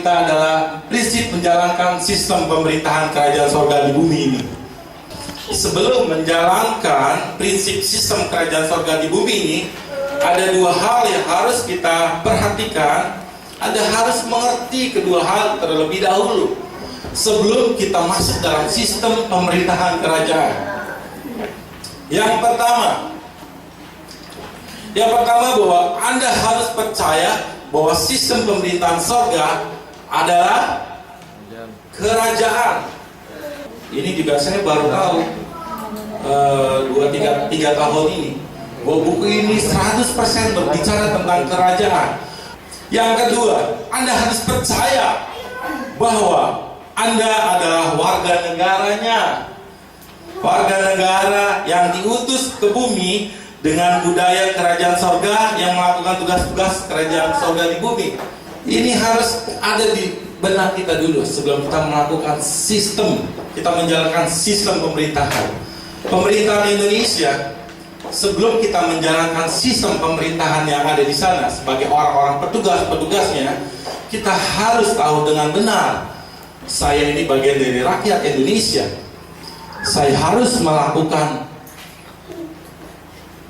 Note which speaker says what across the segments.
Speaker 1: kita adalah prinsip menjalankan sistem pemerintahan kerajaan sorga di bumi ini. Sebelum menjalankan prinsip sistem kerajaan sorga di bumi ini, ada dua hal yang harus kita perhatikan. Anda harus mengerti kedua hal terlebih dahulu sebelum kita masuk dalam sistem pemerintahan kerajaan. Yang pertama bahwa Anda harus percaya bahwa sistem pemerintahan sorga adalah kerajaan. Ini juga saya baru tahu 3 tahun ini bahwa buku ini 100% berbicara tentang kerajaan. Yang kedua, Anda harus percaya bahwa Anda adalah warga negaranya, warga negara yang diutus ke bumi dengan budaya kerajaan sorga, yang melakukan tugas-tugas kerajaan sorga di bumi. Ini harus ada di benak kita dulu sebelum kita melakukan sistem, kita menjalankan sistem pemerintahan. Pemerintahan Indonesia, sebelum kita menjalankan sistem pemerintahan yang ada di sana sebagai orang-orang petugas-petugasnya, kita harus tahu dengan benar, saya ini bagian dari rakyat Indonesia. Saya harus melakukan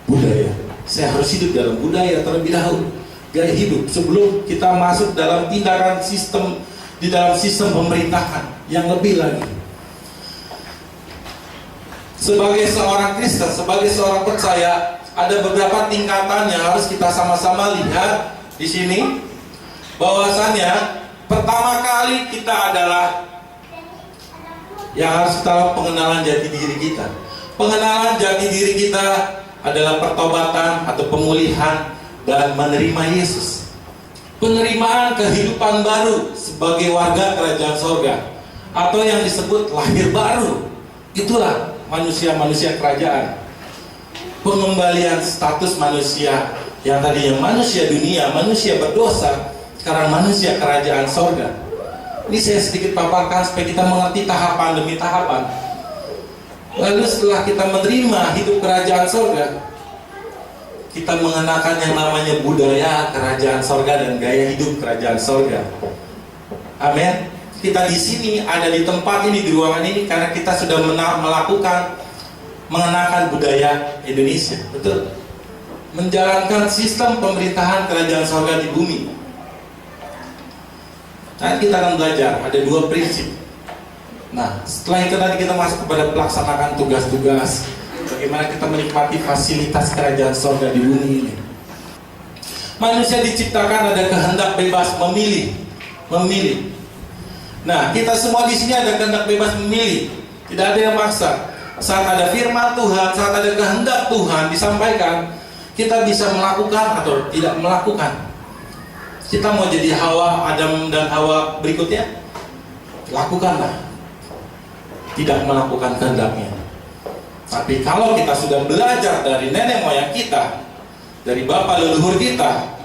Speaker 1: budaya. Saya harus hidup dalam budaya terlebih dahulu, gaya hidup, sebelum kita masuk dalam tindakan sistem, di dalam sistem pemerintahan yang lebih lagi. Sebagai seorang Kristen, sebagai seorang percaya, ada beberapa tingkatan yang harus kita sama-sama lihat di sini. Bahwasannya pertama kali kita adalah yang harus kita pengenalan jati diri kita. Pengenalan jati diri kita adalah pertobatan atau pemulihan dan menerima Yesus. Penerimaan kehidupan baru sebagai warga kerajaan sorga, atau yang disebut lahir baru. Itulah manusia-manusia kerajaan. Pengembalian status manusia yang tadinya manusia dunia, manusia berdosa, sekarang manusia kerajaan sorga. Ini saya sedikit paparkan supaya kita mengerti tahapan demi tahapan. Lalu setelah kita menerima hidup kerajaan sorga, kita mengenakan yang namanya budaya kerajaan sorga dan gaya hidup kerajaan sorga. Amin. Kita di sini, ada di tempat ini, di ruangan ini, karena kita sudah mengenakan budaya Indonesia. Betul. Menjalankan sistem pemerintahan kerajaan sorga di bumi. Nanti kita akan belajar, ada dua prinsip. Nah, setelah itu nanti kita masuk kepada pelaksanaan tugas-tugas, bagaimana kita menikmati fasilitas kerajaan sorga di bumi ini. Manusia diciptakan ada kehendak bebas memilih. Nah, kita semua di sini ada kehendak bebas memilih, tidak ada yang maksa. Saat ada firman Tuhan, saat ada kehendak Tuhan disampaikan, kita bisa melakukan atau tidak melakukan. Kita mau jadi Hawa, Adam dan Hawa berikutnya, lakukanlah. Tidak melakukan kehendaknya. Tapi kalau kita sudah belajar dari nenek moyang kita, dari bapak leluhur kita,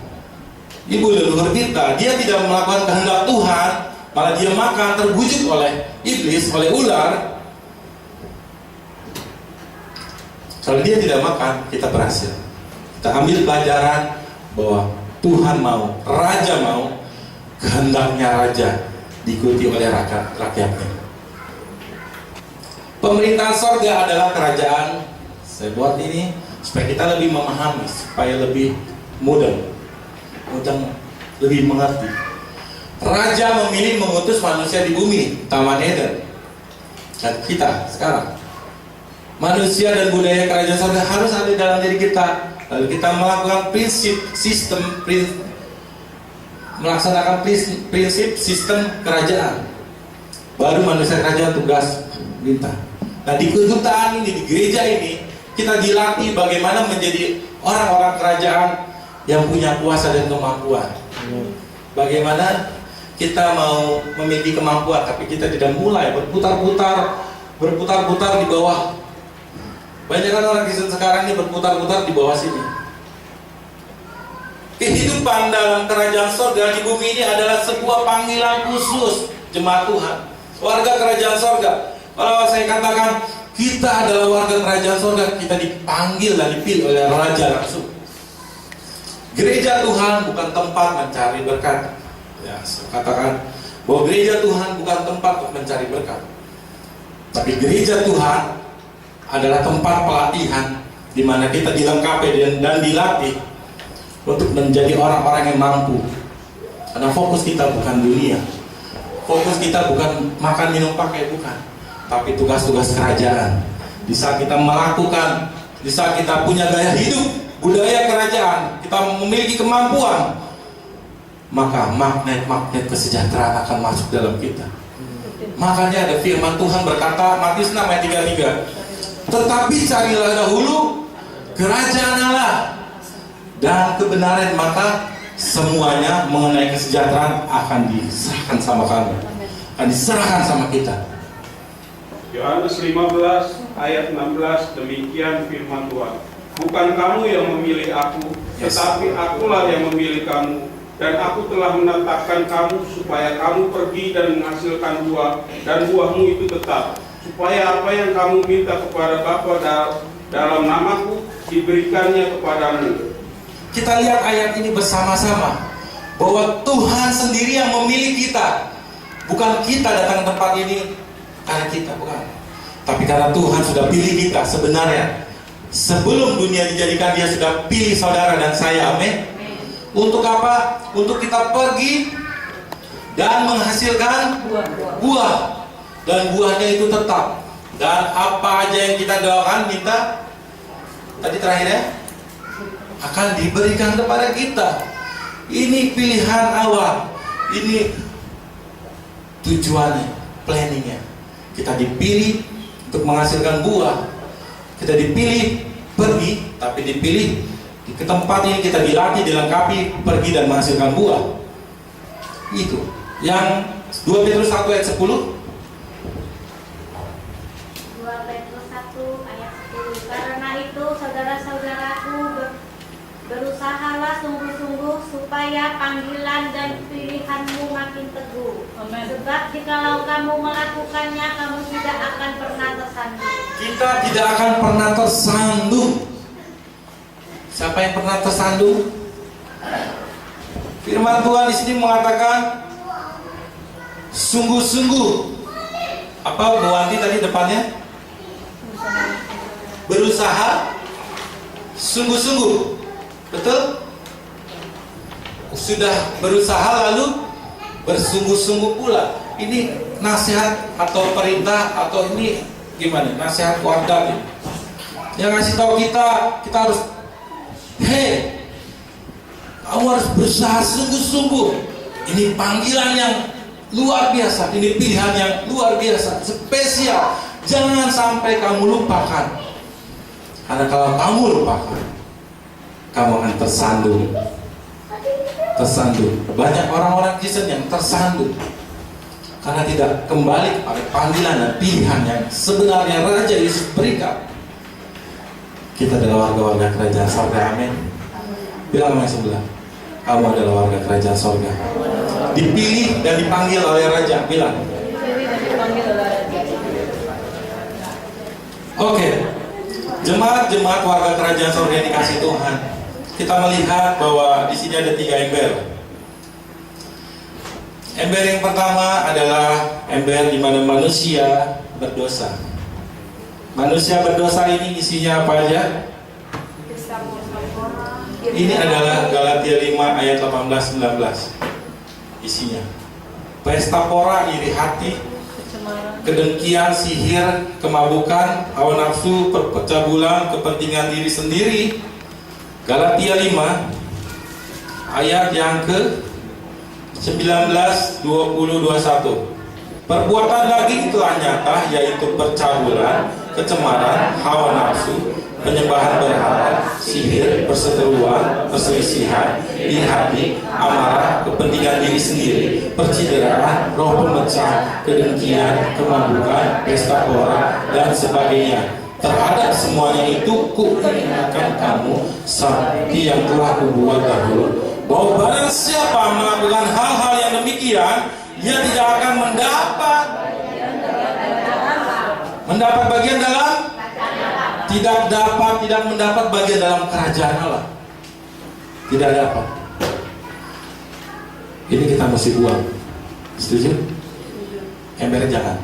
Speaker 1: ibu leluhur kita, dia tidak melakukan kehendak Tuhan, malah dia makan, terbujuk oleh iblis, oleh ular. Kalau dia tidak makan, kita berhasil. Kita ambil pelajaran bahwa Tuhan mau, Raja mau, kehendaknya Raja diikuti oleh rakyatnya. Pemerintahan sorga adalah kerajaan. Saya buat ini supaya kita lebih memahami, supaya lebih mudah, lebih mengerti. Raja memilih mengutus manusia di bumi, Taman Eden. Dan kita sekarang, manusia dan budaya kerajaan sorga harus ada dalam diri kita. Lalu kita melakukan melaksanakan prinsip sistem kerajaan. Baru manusia kerajaan tugas minta. Nah, di kedutaan ini, di gereja ini, kita dilatih bagaimana menjadi orang-orang kerajaan yang punya kuasa dan kemampuan. Bagaimana kita mau memiliki kemampuan, tapi kita tidak mulai berputar-putar di bawah. Banyak orang Kristen sekarang ini berputar-putar di bawah sini. Kehidupan dalam kerajaan sorga di bumi ini adalah sebuah panggilan khusus jemaat Tuhan, warga kerajaan sorga. Kalau saya katakan kita adalah warga kerajaan sorga, kita dipanggil dan dipilih oleh Raja langsung. Gereja Tuhan bukan tempat mencari berkat. Ya, saya katakan bahwa gereja Tuhan bukan tempat untuk mencari berkat, tapi gereja Tuhan adalah tempat pelatihan di mana kita dilengkapi dan dilatih untuk menjadi orang-orang yang mampu. Karena fokus kita bukan dunia, fokus kita bukan makan minum pakai, bukan, tapi tugas-tugas kerajaan. Di saat kita melakukan, di saat kita punya gaya hidup, budaya kerajaan, kita memiliki kemampuan, maka magnet-magnet kesejahteraan akan masuk dalam kita. Makanya ada firman Tuhan berkata, Matius 6 ayat 33, tetapi carilah dahulu kerajaan Allah dan kebenaran, maka semuanya mengenai kesejahteraan akan diserahkan sama kamu, akan diserahkan sama kita.
Speaker 2: Yohanes 15 ayat 16, demikian firman Tuhan. Bukan kamu yang memilih aku, tetapi akulah yang memilih kamu, dan aku telah menetapkan kamu supaya kamu pergi dan menghasilkan buah, dan buahmu itu tetap, supaya apa yang kamu minta kepada Bapa dalam namaku diberikannya kepadamu.
Speaker 1: Kita lihat ayat ini bersama-sama, bahwa Tuhan sendiri yang memilih kita. Bukan kita datang ke tempat ini karena kita, bukan, tapi karena Tuhan sudah pilih kita. Sebenarnya sebelum dunia dijadikan, Dia sudah pilih saudara dan saya, amin. Untuk apa? Untuk kita pergi dan menghasilkan buah, dan buahnya itu tetap. Dan apa aja yang kita doakan, minta tadi terakhirnya akan diberikan kepada kita. Ini pilihan awal, ini tujuannya, planningnya. Kita dipilih untuk menghasilkan buah, kita dipilih pergi, tapi dipilih ke tempat ini kita dilatih, dilengkapi, pergi dan menghasilkan buah. Itu yang 2 Petrus 1 ayat 10.
Speaker 3: 2 Petrus 1 ayat 10. Karena itu saudara-saudaraku, berusahalah sungguh-sungguh supaya panggilan dan pilihanmu makin teguh. Amen. Sebab jikalau kamu melakukannya, kamu tidak akan pernah tersandung.
Speaker 1: Kita tidak akan pernah tersandung. Siapa yang pernah tersandung? Firman Tuhan di sini mengatakan sungguh-sungguh. Apa Bu Wanti tadi depannya? Berusaha sungguh-sungguh. Betul? Sudah berusaha lalu bersungguh-sungguh pula. Ini nasihat atau perintah atau ini gimana? Nasihat keluarga. Yang ngasih tahu kita harus, hei, kamu harus berusaha sungguh-sungguh. Ini panggilan yang luar biasa, ini pilihan yang luar biasa, spesial. Jangan sampai kamu lupakan. Karena kalau kamu lupakan, kamu akan tersandung. Banyak orang-orang Kristen yang tersandung karena tidak kembali kepada panggilan dan pilihan yang sebenarnya Raja Yesus berikan. Kita adalah warga-warga kerajaan sorga, amin. Bilang sama yang sebelah, kamu adalah warga kerajaan sorga, dipilih dan dipanggil oleh Raja. Bilang, oke. Jemaat-jemaat warga kerajaan sorga yang dikasih Tuhan, kita melihat bahwa di sini ada 3 ember. Ember yang pertama adalah ember di mana manusia berdosa. Manusia berdosa ini isinya apa aja? Ini adalah Galatia 5 ayat 18-19. Isinya pesta pora, iri hati, kedengkian, sihir, kemabukan, hawa nafsu, percabulan, kepentingan diri sendiri. Galatia 5 ayat yang ke 19, 20, 21. Perbuatan daging telah nyata, yaitu percabulan, kecemaran, hawa nafsu, penyembahan berhala, sihir, perseteruan, perselisihan, iri hati, amarah, kepentingan diri sendiri, percideraan, roh pemecah, kedengkian, kemabukan, pesta pora, dan sebagainya. Terhadap semuanya itu kuingatkan kamu seperti yang telah kubuat dahulu, bahwa barang siapa melakukan hal-hal yang demikian, dia tidak akan mendapat bagian dalam, tidak mendapat bagian dalam kerajaan Allah. Tidak dapat. Ini kita mesti buang. Setuju? Ember jangan.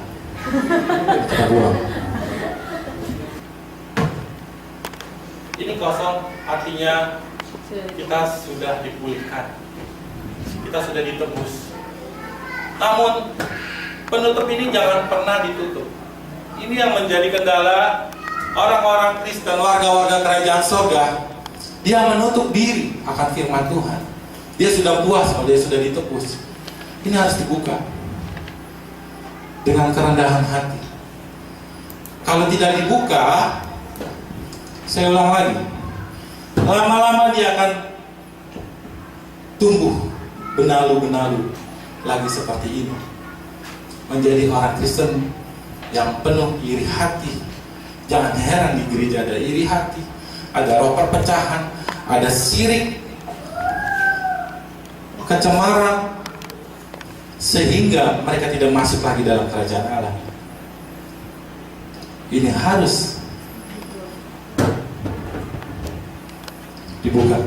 Speaker 1: Kita buang. Ini kosong artinya kita sudah dipulihkan. Kita sudah ditebus. Namun penutup ini jangan pernah ditutup. Ini yang menjadi kendala orang-orang Kristen, warga-warga kerajaan surga. Dia menutup diri akan firman Tuhan. Dia sudah puas kalau dia sudah ditebus. Ini harus dibuka dengan kerendahan hati. Kalau tidak dibuka, saya ulang lagi, lama-lama dia akan tumbuh benalu-benalu lagi seperti ini, menjadi orang Kristen yang penuh iri hati. Jangan heran di gereja ada iri hati, ada roh perpecahan, ada sirik, kecemaran, sehingga mereka tidak masuk lagi dalam kerajaan Allah. Ini harus dibuka.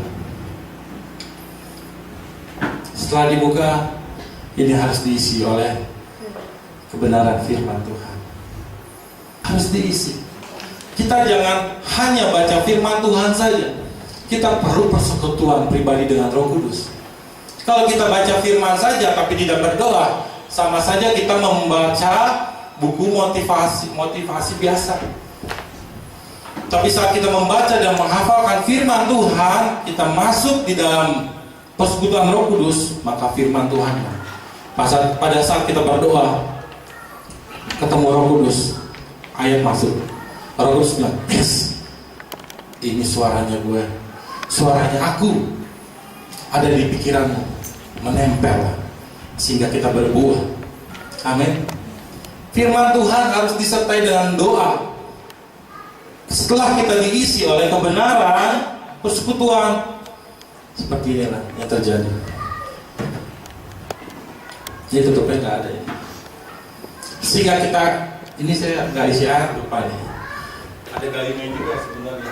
Speaker 1: Setelah dibuka, ini harus diisi oleh kebenaran firman Tuhan. Harus diisi. Kita jangan hanya baca firman Tuhan saja. Kita perlu persekutuan pribadi dengan Roh Kudus. Kalau kita baca firman saja tapi tidak berdoa, sama saja kita membaca buku motivasi biasa. Tapi saat kita membaca dan menghafalkan firman Tuhan, kita masuk di dalam persekutuan Roh Kudus, maka firman Tuhan pada saat kita berdoa ketemu Roh Kudus, ayat masuk. Roh Kudus bilang, yes, ini suaranya gue, suaranya aku ada di pikiranmu, menempel sehingga kita berbuah. Amin. Firman Tuhan harus disertai dengan doa. Setelah kita diisi oleh kebenaran, persekutuan, seperti inilah yang terjadi. Ini tutupnya nggak ada ya. Sehingga kita, ini saya nggak isi air lupa nih. Ada galinya juga sebenarnya.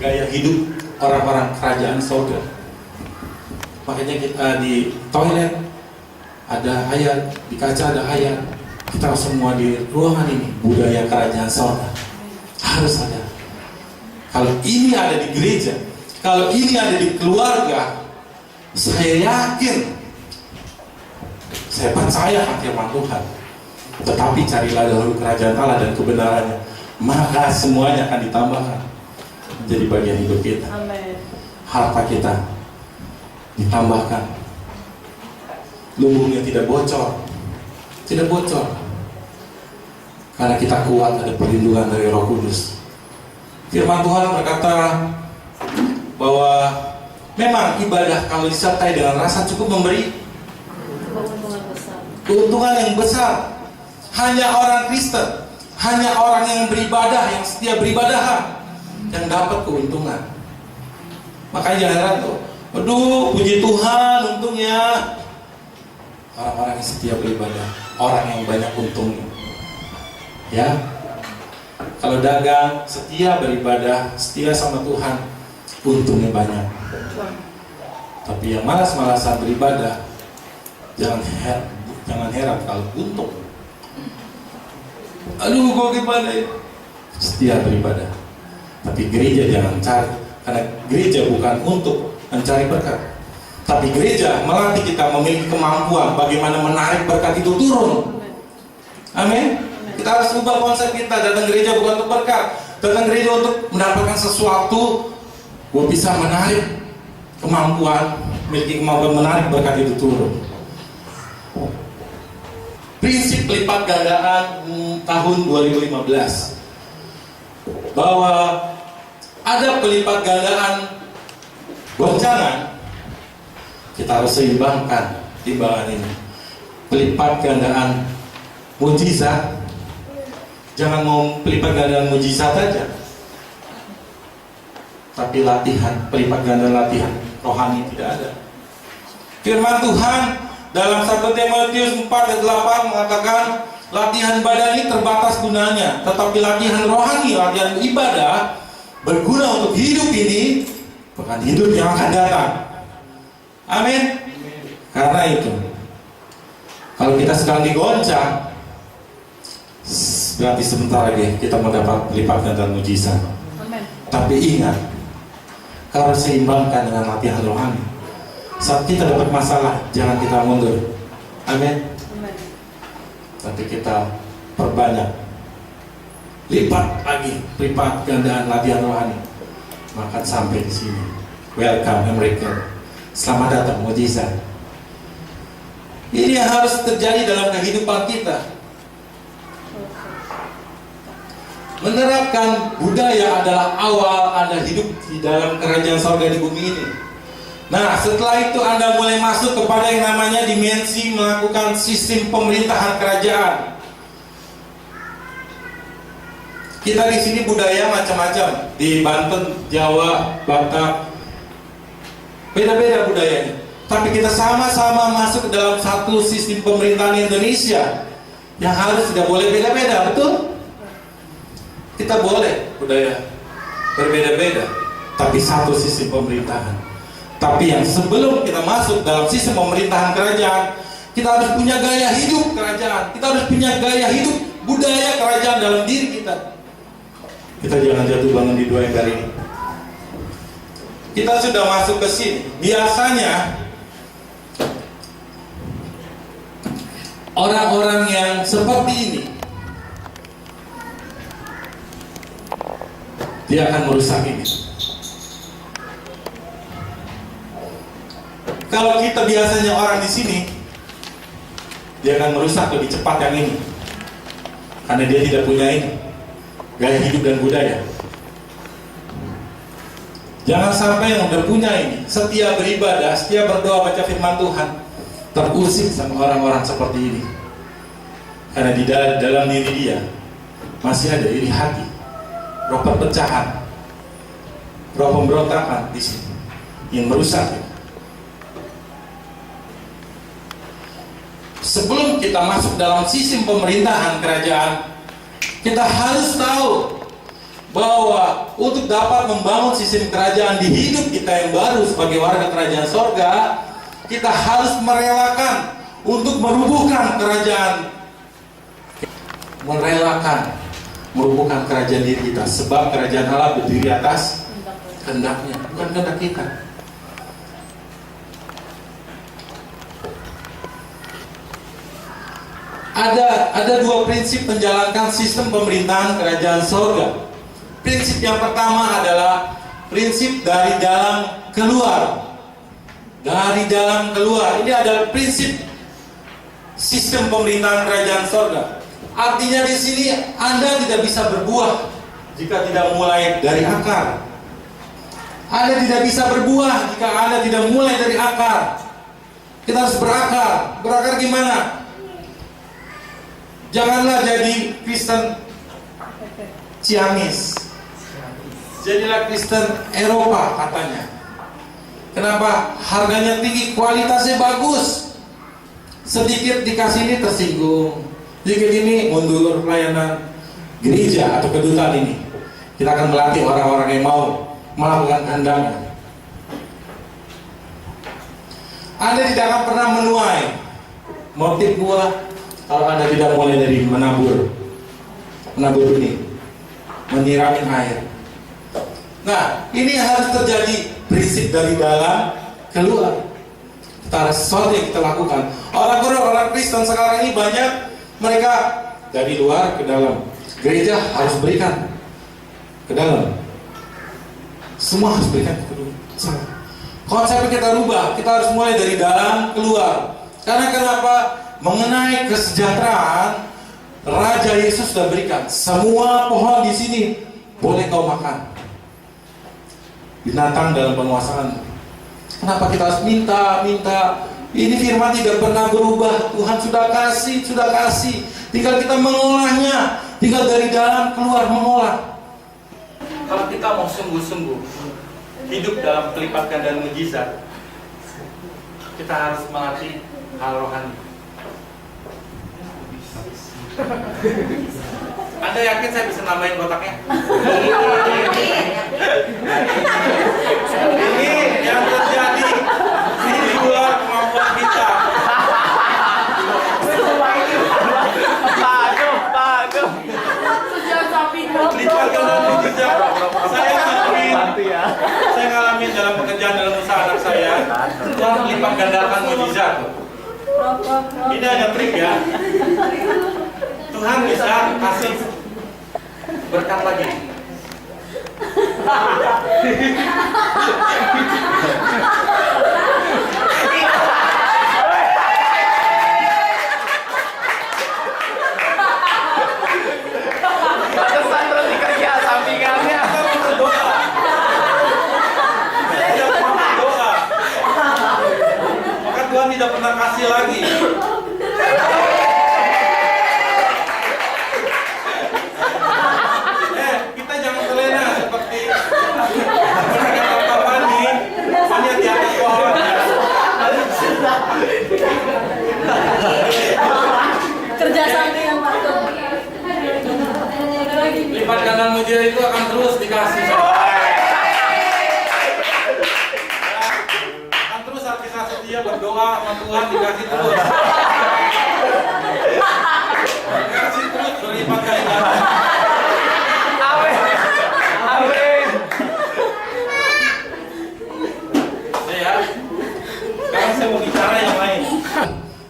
Speaker 1: Gaya hidup orang-orang kerajaan surga. Makanya kita di toilet ada ayat, di kaca ada ayat. Kita semua di ruangan ini budaya kerajaan surga harus ada. Kalau ini ada di gereja, kalau ini ada di keluarga, saya yakin, saya percaya akan firman Tuhan. Tetapi carilah dahulu kerajaan Allah dan kebenarannya, maka semuanya akan ditambahkan menjadi bagian hidup kita.
Speaker 4: Amen.
Speaker 1: Harta kita ditambahkan, lumbungnya tidak bocor, karena kita kuat, ada perlindungan dari Roh Kudus. Firman Tuhan berkata bahwa memang ibadah kalau disertai dengan rasa cukup memberi keuntungan yang besar. Hanya orang Kristen, hanya orang yang beribadah, yang setia beribadah yang dapat keuntungan. Makanya jangan heran tuh, aduh puji Tuhan untungnya. Orang-orang yang setia beribadah, orang yang banyak untungnya. Ya, kalau dagang, setia beribadah, setia sama Tuhan, untungnya banyak. Tapi yang malas-malasan beribadah, jangan heran kalau untung. Aduh, gue gimana ya? Setia beribadah. Tapi gereja jangan cari, karena gereja bukan untuk mencari berkat. Tapi gereja melatih kita memiliki kemampuan bagaimana menarik berkat itu turun. Amin. Kita harus ubah konsep kita. Datang gereja bukan untuk berkat, datang gereja untuk mendapatkan sesuatu. Gue bisa menarik kemampuan, memiliki kemampuan menarik berkat itu turun. Prinsip lipat gandaan tahun 2015, bahwa ada pelipat gandaan goncangan, kita harus seimbangkan timbangan ini. Pelipat gandaan mujizat, jangan mau pelipat gandaan mujizat saja, tapi latihan, pelipat gandaan latihan rohani tidak ada. Firman Tuhan dalam 1 Timotius 4 ayat 8 mengatakan, latihan badani terbatas gunanya, tetapi latihan rohani, latihan ibadah berguna untuk hidup ini, bukan hidup yang akan datang. Amin. Karena itu, kalau kita sedang digoncang, berarti sebentar lagi kita mendapat lipat ganda mujizat. Tapi ingat, harus seimbangkan dengan latihan rohani. Saat kita dapat masalah, jangan kita mundur. Amin. Tapi kita perbanyak, lipat lagi, lipat gandaan latihan rohani. Maka sampai di sini. Welcome American. Selamat datang mujizat. Ini yang harus terjadi dalam kehidupan kita. Menerapkan budaya adalah awal Anda hidup di dalam kerajaan surga di bumi ini. Nah, setelah itu Anda mulai masuk kepada yang namanya dimensi melakukan sistem pemerintahan kerajaan. Kita di sini budaya macam-macam, di Banten, Jawa, Batak, beda-beda budayanya. Tapi kita sama-sama masuk ke dalam satu sistem pemerintahan Indonesia yang harus tidak boleh beda-beda, betul? Kita boleh budaya berbeda-beda, tapi satu sistem pemerintahan. Tapi yang sebelum kita masuk dalam sistem pemerintahan kerajaan, kita harus punya gaya hidup kerajaan. Kita harus punya gaya hidup budaya kerajaan dalam diri kita. Kita jangan jatuh bangun di dua ekor ini. Kita sudah masuk ke sini. Biasanya orang-orang yang seperti ini, dia akan merusak ini. Kalau kita biasanya orang di sini, dia akan merusak lebih cepat yang ini, karena dia tidak punya ini, gaya hidup dan budaya. Jangan sampai yang udah punya ini, setia beribadah, setia berdoa, baca firman Tuhan, terusik sama orang-orang seperti ini. Karena di dalam diri dia masih ada iri hati, roh perpecahan, roh pemberontakan di sini yang merusak. Sebelum kita masuk dalam sistem pemerintahan kerajaan, kita harus tahu bahwa untuk dapat membangun sistem kerajaan di hidup kita yang baru sebagai warga kerajaan sorga, kita harus merelakan untuk merubuhkan kerajaan, merubuhkan kerajaan diri kita, sebab kerajaan Allah berdiri atas kehendaknya, bukan kehendak kita. Ada dua prinsip menjalankan sistem pemerintahan kerajaan sorga. Prinsip yang pertama adalah prinsip dari dalam keluar. Dari dalam keluar. Ini adalah prinsip sistem pemerintahan kerajaan sorga. Artinya di sini Anda tidak bisa berbuah jika tidak mulai dari akar. Anda tidak bisa berbuah jika Anda tidak mulai dari akar. Kita harus berakar. Berakar gimana? Janganlah jadi Kristen Ciamis, jadilah Kristen Eropa katanya. Kenapa? Harganya tinggi, kualitasnya bagus. Sedikit dikasih ini tersinggung, sedikit ini mundur pelayanan gereja atau kedutaan ini. Kita akan melatih orang-orang yang mau melakukan kehendaknya. Anda tidak akan pernah menuai motif buah kalau Anda tidak mulai dari menabur benih, menyiramin air. Nah, ini harus terjadi prinsip dari dalam keluar. Kita harus sesuatu yang kita lakukan. Orang Kristen sekarang ini banyak, mereka dari luar ke dalam. Gereja harus berikan ke dalam. Semua harus berikan ke dalam. Konsepnya kita rubah. Kita harus mulai dari dalam keluar. Karena kenapa? Mengenai kesejahteraan, Raja Yesus sudah berikan. Semua pohon di sini boleh kau makan. Binatang dalam penguasaan. Kenapa kita harus minta? Ini firman tidak pernah berubah. Tuhan sudah kasih. Tinggal kita mengolahnya. Tinggal dari dalam keluar mengolah. Kalau kita mau sungguh-sungguh hidup dalam kelipat gandaan mujizat, kita harus melatih hal rohani. Anda yakin saya bisa nambahin kotaknya? Ini yang terjadi di Pelipat ganda mujizat. Saya ngalamin dalam pekerjaan dalam usaha anak saya. Tuhan melipat gandakan mujizat. Ini hanya trik ya. Tuhan bisa kasih berkat lagi.
Speaker 4: Pantesan berhenti kerja sampingannya.
Speaker 1: Doa. Maka Tuhan tidak pernah kasih lagi. Kita jangan terlena seperti Bapak Pani di atas pohon.
Speaker 5: Kerja sampingan Pak Tum.
Speaker 1: Lipat ganda mujizat itu akan terus dikasih. Akan terus kita setia berdoa sama Tuhan dikasih terus. Dikasih terus berlipat ganda.
Speaker 4: Amin. Amin.
Speaker 1: Ya. Sekarang saya mau bicara yang lain.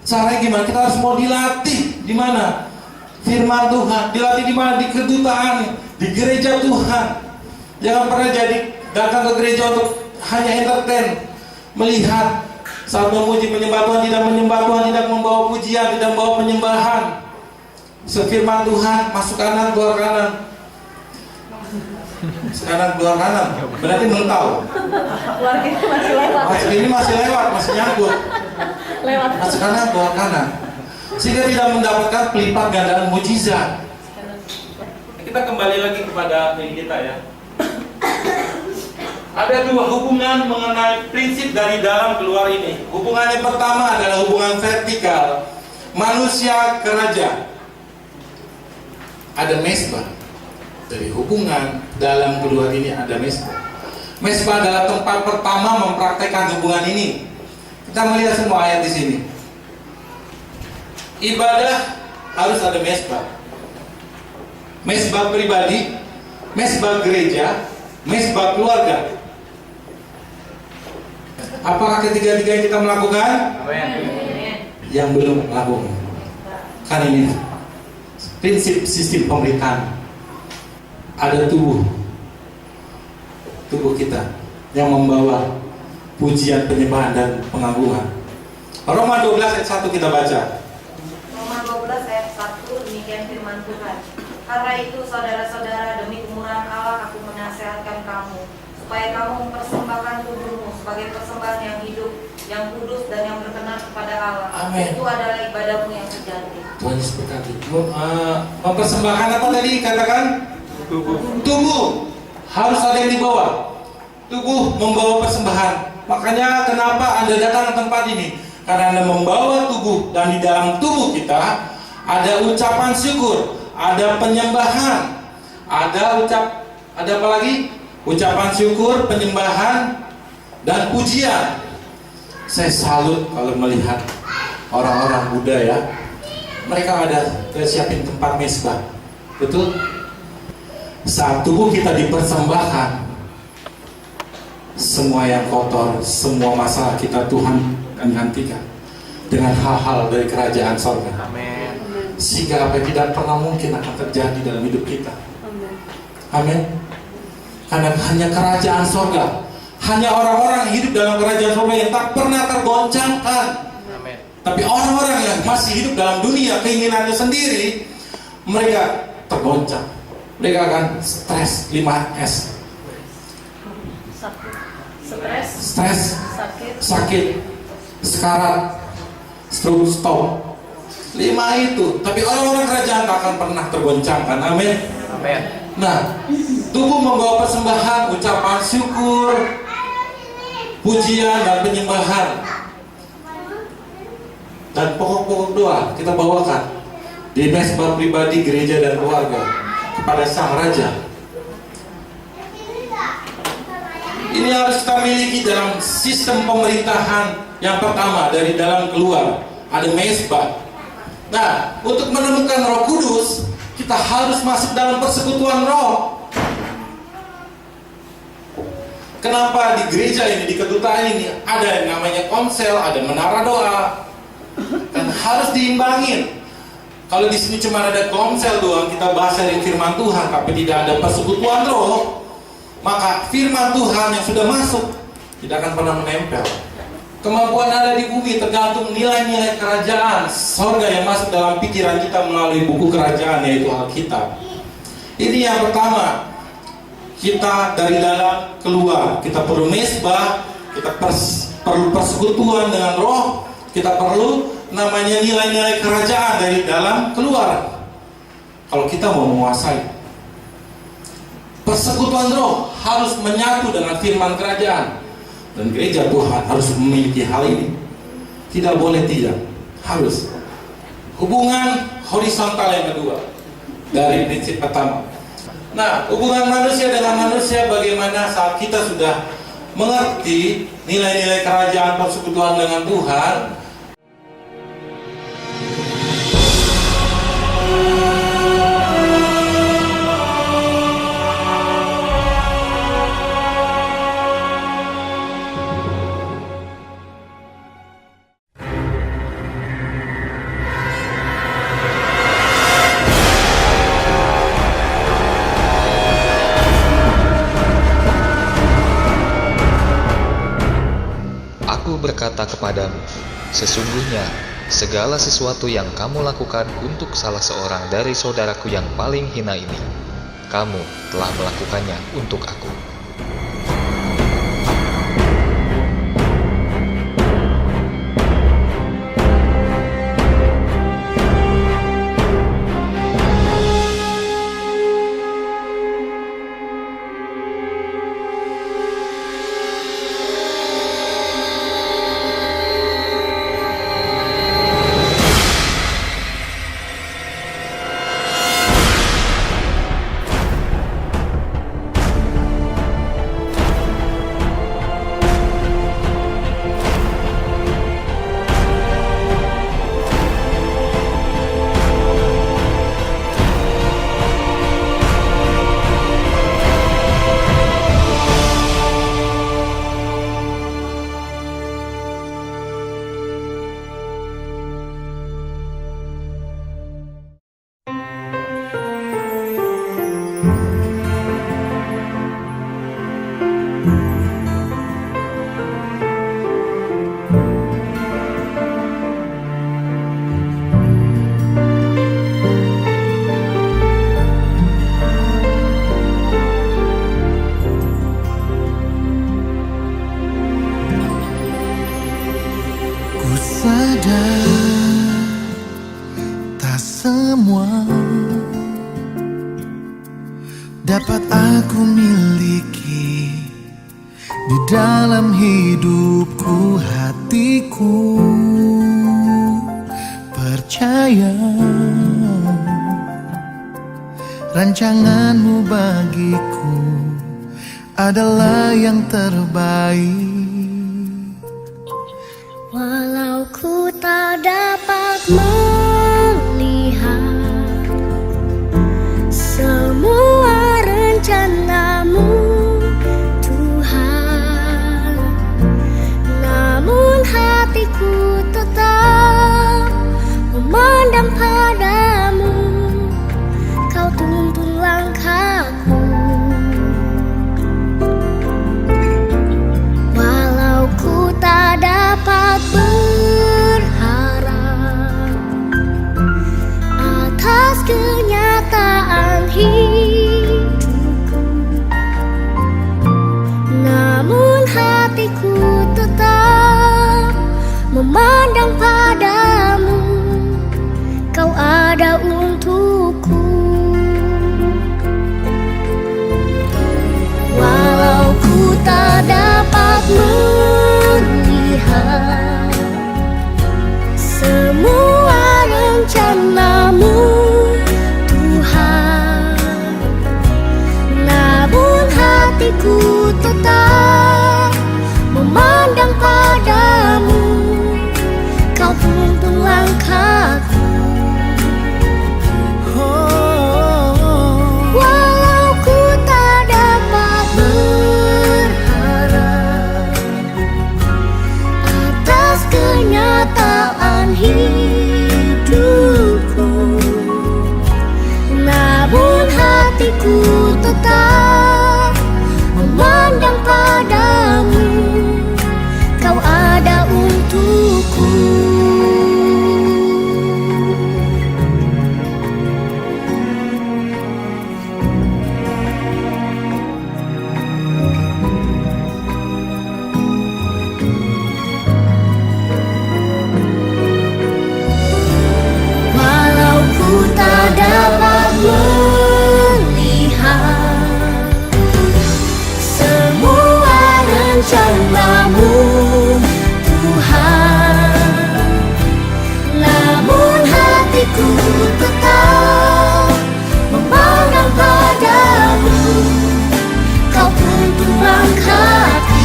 Speaker 1: Caranya gimana? Kita harus mau dilatih di mana? Firman Tuhan. Dilatih di mana? Di kedutaan, di gereja Tuhan. Jangan pernah datang ke gereja untuk hanya entertain, melihat saat memuji menyembah Tuhan, tidak menyembah Tuhan, tidak membawa pujian, tidak membawa penyembahan. Sefirman Tuhan, masuk kanan, keluar kanan. Kanan keluar kanan, berarti mentau.
Speaker 5: Keluar ini masih lewat.
Speaker 1: Masuk ini masih lewat, masih nyangkut.
Speaker 5: Lewat.
Speaker 1: Masuk kanan, keluar kanan. Sehingga tidak mendapatkan pelipat gandaan mujizat. Kita kembali lagi kepada diri kita ya. Ada dua hubungan mengenai prinsip dari dalam keluar ini. Hubungan yang pertama adalah hubungan vertikal, manusia ke raja. Ada mesbah. Dari hubungan dalam keluar ini ada mesbah. Mesbah adalah tempat pertama mempraktekkan hubungan ini. Kita melihat semua ayat di sini. Ibadah harus ada mesbah. Mesbah pribadi, mesbah gereja, mesbah keluarga. Apakah ketiga-tiga yang kita melakukan?
Speaker 4: Amin.
Speaker 1: Yang belum melakukan. Kan ini prinsip sistem pemerintahan. Ada tubuh kita yang membawa pujian, penyembahan dan pengagungan. Roma 12 ayat 1 kita baca.
Speaker 6: Roma 12 ayat 1, demikian firman Tuhan. Karena itu saudara-saudara, demi kemurahan Allah aku menasihatkan kamu, supaya kamu mempersembahkan tubuhmu sebagai persembahan yang hidup, yang kudus dan yang berkenan kepada Allah.
Speaker 1: Amin.
Speaker 6: Itu adalah ibadahmu yang sejati.
Speaker 1: Tuhan Yesus berkati. Mempersembahkan apa tadi katakan? Tubuh. Harus ada yang dibawa. Tubuh membawa persembahan. Makanya kenapa Anda datang ke tempat ini? Karena Anda membawa tubuh, dan di dalam tubuh kita ada ucapan syukur, ada penyembahan, ada apa lagi? Ucapan syukur, penyembahan dan pujian. Saya salut kalau melihat orang-orang Buddha ya. Mereka ada siapin tempat mesbah. Betul? Saat tubuh kita dipersembahkan, semua yang kotor, semua masalah kita Tuhan akan gantikan dengan hal-hal dari kerajaan sorga.
Speaker 4: Amin.
Speaker 1: Sehingga apa yang tidak pernah mungkin akan terjadi dalam hidup kita. Amin. Karena hanya kerajaan sorga, hanya orang-orang yang hidup dalam kerajaan sorga yang tak pernah tergoncangkan.
Speaker 4: Amin.
Speaker 1: Tapi orang-orang yang masih hidup dalam dunia keinginannya sendiri, mereka tergoncang. Mereka akan stres, 5S. Stres, sakit, sekarat, stroke, stop. 5 itu. Tapi orang-orang kerajaan tak akan pernah tergoncangkan. Amin.
Speaker 4: Amin.
Speaker 1: Nah, tubuh membawa persembahan, ucapan syukur, pujian dan penyembahan. Dan pokok-pokok doa kita bawakan di mesbah pribadi, gereja dan keluarga kepada Sang Raja. Ini harus kita miliki dalam sistem pemerintahan. Yang pertama dari dalam keluar ada mesbah. Nah, untuk menemukan Roh Kudus, kita harus masuk dalam persekutuan Roh. Kenapa di gereja ini, di kedutaan ini ada yang namanya konsel, ada menara doa, dan harus diimbangin. Kalau di sini cuma ada konsel doang, kita bahas dari firman Tuhan, tapi tidak ada persekutuan roh, maka firman Tuhan yang sudah masuk tidak akan pernah menempel. Kemampuan ada di bumi tergantung nilai-nilai kerajaan sorga yang masuk dalam pikiran kita melalui buku kerajaan, yaitu Alkitab. Ini yang pertama, kita dari dalam keluar. Kita perlu mesbah, kita perlu persekutuan dengan roh, kita perlu namanya nilai-nilai kerajaan dari dalam keluar. Kalau kita mau menguasai, persekutuan roh harus menyatu dengan firman kerajaan. Dan gereja Tuhan harus memiliki hal ini. Tidak boleh tidak, harus. Hubungan horizontal yang kedua dari prinsip pertama. Nah, hubungan manusia dengan manusia bagaimana saat kita sudah mengerti nilai-nilai kerajaan persekutuan dengan Tuhan.
Speaker 7: Aku berkata kepadamu, sesungguhnya segala sesuatu yang kamu lakukan untuk salah seorang dari saudaraku yang paling hina ini, kamu telah melakukannya untuk aku.
Speaker 8: Tak semua dapat aku miliki di dalam hidupku, hatiku percaya rancanganmu bagiku adalah yang terbaik.
Speaker 9: Walau ku tak dapat melihat semua rencanamu, Tuhan, namun hatiku tetap memandang padamu. Kau tuntun langkahku. Walau ku tak dapat berharap atas kenyataan hidupku, namun hatiku tetap memandang padamu. Kau ada untukku. Walau ku tak dapat melihat semua rencanamu, Tuhan, namun hatiku tetap memandang padamu. Kau tuntun langkahku. Walau ku tak dapat berharap rencanamu Tuhan. Namun hatiku tetap memandang padamu, Kau pun langkahku.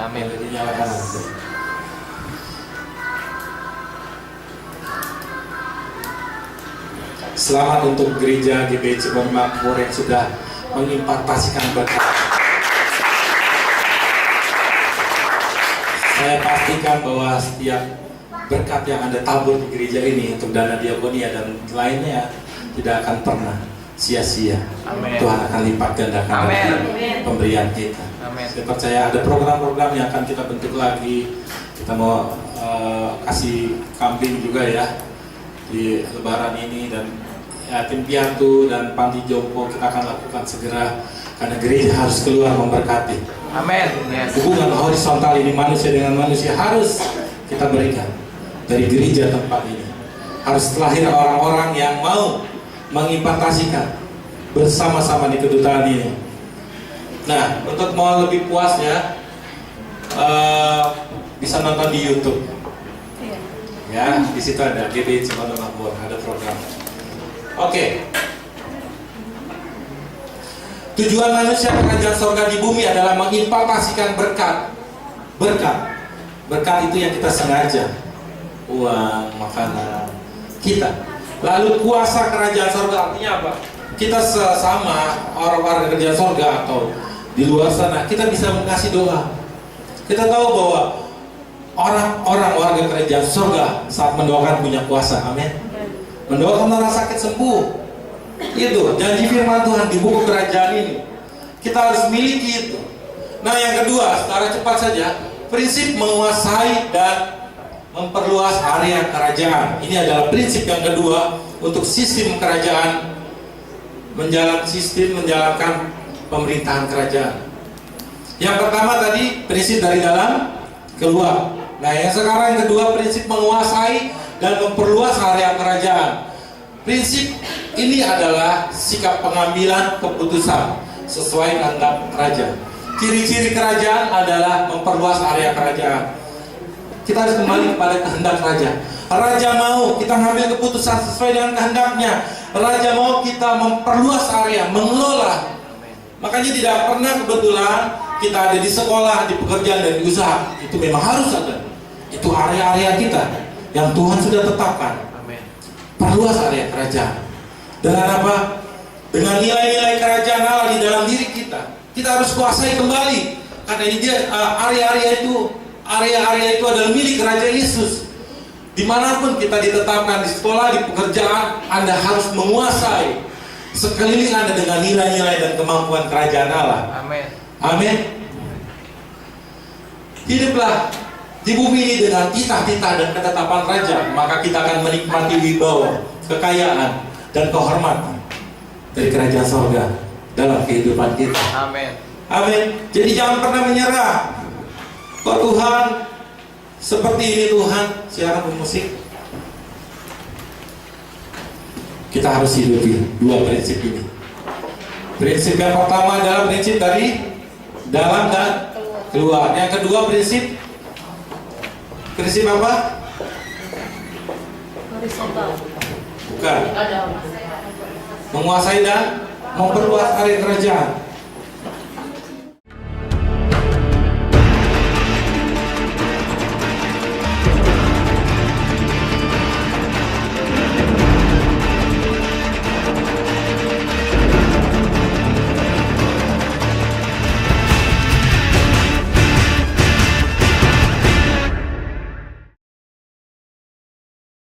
Speaker 4: Amin.
Speaker 1: Dinyalakan. Selamat untuk gereja GBI Cirebon Makmur yang sudah mengimpartasikan berkat. Saya pastikan bahwa setiap berkat yang Anda tabur di gereja ini untuk dana diakonia dan lainnya tidak akan pernah sia-sia.
Speaker 4: Amin.
Speaker 1: Tuhan akan lipat gandakan pemberian kita.
Speaker 4: Amin.
Speaker 1: Saya percaya ada program-program yang akan kita bentuk lagi. Kita mau kasih kambing juga ya di Lebaran ini, dan yatim piatu dan panti jompo kita akan lakukan segera karena gereja harus keluar memberkati.
Speaker 4: Amin. Yes.
Speaker 1: Hubungan horizontal ini manusia dengan manusia harus kita berikan dari gereja tempat ini. Harus lahir orang-orang yang mau mengimpartasikan bersama-sama di kedutaan ini. Nah, untuk mau lebih puasnya bisa nonton di YouTube. Ya, di situ ada GBI Cirebon Makmur, ada program. Oke. Tujuan manusia kerajaan sorga di bumi adalah mengimpartasikan berkat. Berkat itu yang kita sengaja. Uang, makanan, kita. Lalu kuasa kerajaan sorga artinya apa? Kita sesama orang-orang kerajaan sorga atau di luar sana, kita bisa mengasih doa. Kita tahu bahwa orang-orang warga kerajaan sorga saat mendoakan punya kuasa. Amin. Mendoakan orang sakit sembuh. Itu janji firman Tuhan di buku kerajaan ini. Kita harus miliki itu. Nah, yang kedua, secara cepat saja, prinsip menguasai dan memperluas area kerajaan. Ini adalah prinsip yang kedua untuk sistem kerajaan, menjalankan pemerintahan kerajaan. Yang pertama tadi prinsip dari dalam keluar. Nah, yang sekarang yang kedua prinsip menguasai dan memperluas area kerajaan. Prinsip ini adalah sikap pengambilan keputusan sesuai kehendak kerajaan. Ciri-ciri kerajaan adalah memperluas area kerajaan. Kita harus kembali kepada kehendak raja. Raja mau kita mengambil keputusan sesuai dengan kehendaknya. Raja mau kita memperluas area, mengelola. Makanya tidak pernah kebetulan kita ada di sekolah, di pekerjaan dan di usaha. Itu memang harus ada. Itu area-area kita yang Tuhan sudah tetapkan.
Speaker 4: Amin.
Speaker 1: Perluas area kerajaan. Dengan apa? Dengan nilai-nilai kerajaan Allah di dalam diri kita. Kita harus kuasai kembali. Karena ini dia area-area itu adalah milik Raja Yesus. Dimanapun kita ditetapkan, di sekolah, di pekerjaan, Anda harus menguasai sekeliling Anda dengan nilai-nilai dan kemampuan kerajaan Allah.
Speaker 4: Amin.
Speaker 1: Amin. Hiduplah di bumi ini dengan titah-titah dan ketetapan raja, maka kita akan menikmati wibawa, kekayaan, dan kehormatan dari kerajaan sorga dalam kehidupan kita.
Speaker 4: Amin.
Speaker 1: Amin. Jadi jangan pernah menyerah. Kok Tuhan seperti ini Tuhan? Siaran musik. Kita harus hidupi dua prinsip ini. Prinsip yang pertama adalah prinsip dari dalam dan keluar. Yang kedua prinsip apa?
Speaker 5: Horizontal.
Speaker 1: Bukan. Menguasai dan memperluas area kerajaan.